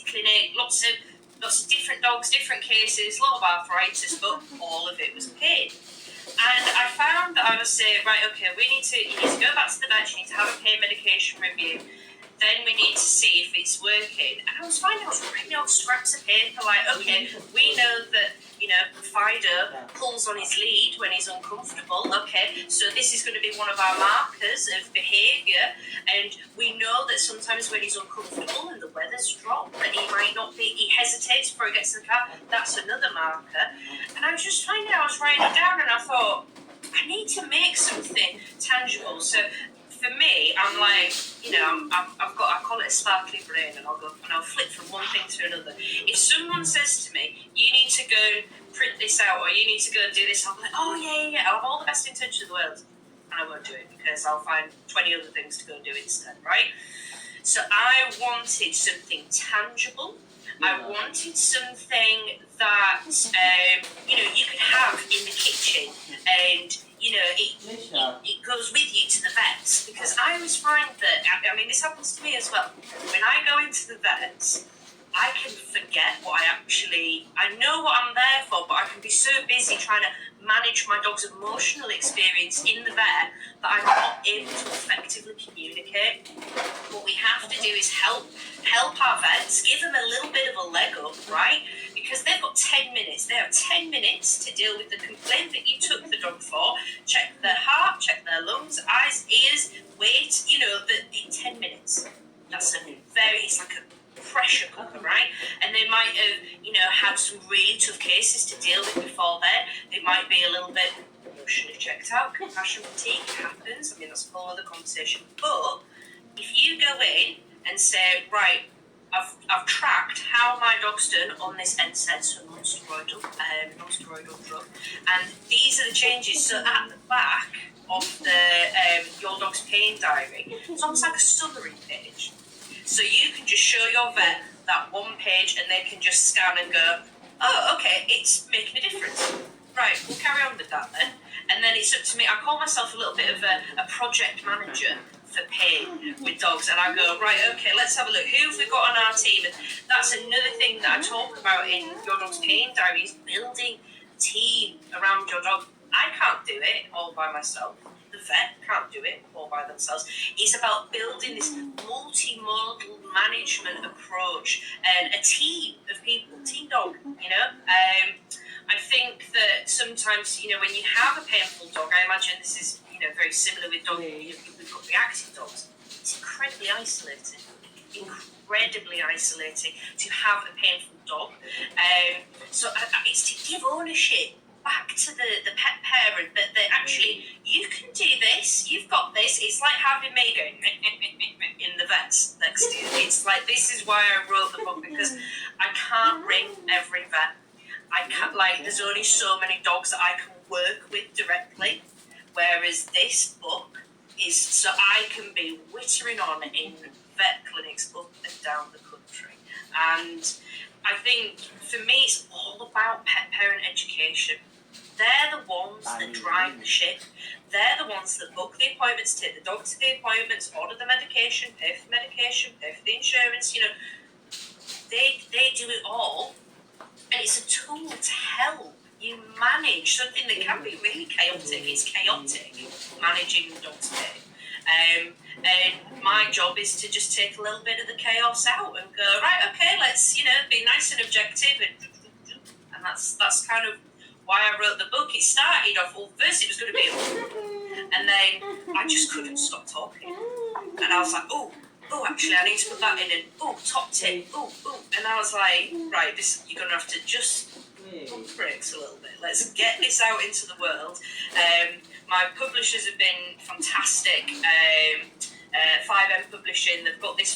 veterinary clinic, lots of different dogs, different cases, a lot of arthritis, but all of it was pain. And I found that I was saying, right, okay, you need to go back to the vet, you need to have a pain medication review, then we need to see if it's working. And I was finding I was writing out scraps of paper like, okay, we know that, Fido pulls on his lead when he's uncomfortable. Okay, so this is going to be one of our markers of behaviour. And we know that sometimes when he's uncomfortable and the weather's dropped, that he hesitates before he gets in the car. That's another marker. And I was just finding I was writing it down and I thought, I need to make something tangible. So for me, I'm like, I call it a sparkly brain, and I'll flip from one thing to another. If someone says to me, you need to go print this out, or you need to go and do this, I'll be like, oh yeah, I'll have all the best intentions of the world, and I won't do it because I'll find 20 other things to go and do instead, right? So I wanted something tangible. I wanted something that, you could have in the kitchen, and it goes with you to the vets, because I always find that, this happens to me as well. When I go into the vets, I can forget I know what I'm there for, but I can be so busy trying to manage my dog's emotional experience in the vet that I'm not able to effectively communicate. What we have to do is help our vets, give them a little bit of a leg up, right? Because they've got 10 minutes. They have 10 minutes to deal with the complaint that you took the dog for, check their heart, check their lungs, eyes, ears, weight, in 10 minutes. It's like a pressure cooker, right? And they might have, had some really tough cases to deal with before then. They might be a little bit emotionally checked out. Compassion fatigue happens. That's a whole other conversation. But if you go in and say, right, I've tracked how my dog's done on this NSAID, so non-steroidal drug, and these are the changes. So at the back of your dog's pain diary, it's almost like a summary page. So you can just show your vet that one page, and they can just scan and go, oh, okay, it's making a difference. Right, we'll carry on with that then. And then it's up to me. I call myself a little bit of a project manager for pain with dogs, and I go, right, okay, let's have a look. Who have we got on our team? And that's another thing that I talk about in your dog's pain diary, is building a team around your dog. I can't do it all by myself. The vet can't do it all by themselves. It's about building this multimodal management approach and a team of people, team dog, I think that sometimes, when you have a painful dog, I imagine this is, very similar with dogs, we've got reactive dogs. It's incredibly isolating to have a painful dog. So it's to give ownership back to the pet parent that actually, you can do this, you've got this. It's like having me going in the vets next to you. It's like, this is why I wrote the book, because I can't ring every vet. I can't, there's only so many dogs that I can work with directly, whereas this book is so I can be whittering on in vet clinics up and down the country. And I think, for me, it's all about pet parent education. They're the ones that drive the ship. They're the ones that book the appointments, take the dog to the appointments, order the medication, pay for the medication, pay for the insurance. They do it all. And it's a tool to help you manage something that can be really chaotic. It's chaotic managing the dog's pain. And my job is to just take a little bit of the chaos out and go, right, okay, let's, be nice and objective. And that's kind of why I wrote the book. It started off, first it was going to be and then I just couldn't stop talking. And I was like, oh, actually, I need to put that in, and top tip, and I was like, right, you're going to have to just pump the brakes a little bit. Let's get this out into the world. My publishers have been fantastic. 5M Publishing, they've got this